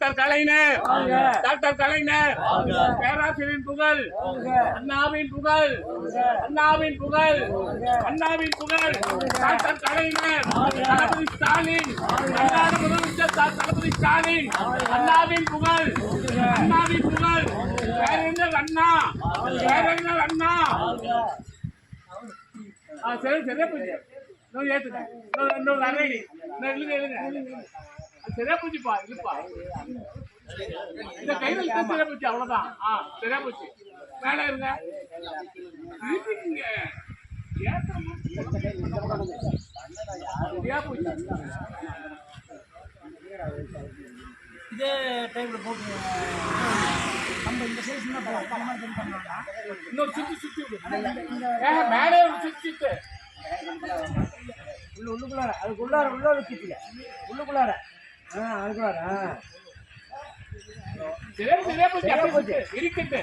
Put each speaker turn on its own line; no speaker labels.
doctor கலைஞர் doctor கலைஞர் பேராசிரியரின் புகழ் அண்ணாவின் புகழ் அண்ணாவின் புகழ் அண்ணாவின் புகழ் டாக்டர் கலைஞர் தளபதி ஸ்டாலின் தமிழ்நாடு முதலமைச்சர் தளபதி ஸ்டாலின் அண்ணாவின் புகழ் அண்ணாவின் புகழ் பேரறிஞர் அண்ணா பேரறிஞர் அண்ணா சரி சரியா போச்சு இன்னொரு ஏற்றுட்டேன் இன்னொரு அரைடி இன்னும் எழுதுங்க சரியா போச்சுப்பா இல்லப்பா இந்த கையில் சரியா போச்சு அவ்வளவுதான் சரியா போச்சு மேலே இருங்க சரியா போச்சு
இதே டைப்ல போட்டு நம்ம இந்த சைஸ் இன்னொரு
சுத்தி மேலே சுத்தி
உள்ளுக்குள்ளார அதுக்குள்ளார உள்ளார சுத்தில உள்ளுக்குள்ளார அதுக்குள்ளார
சரியா போச்சு இருக்கட்டு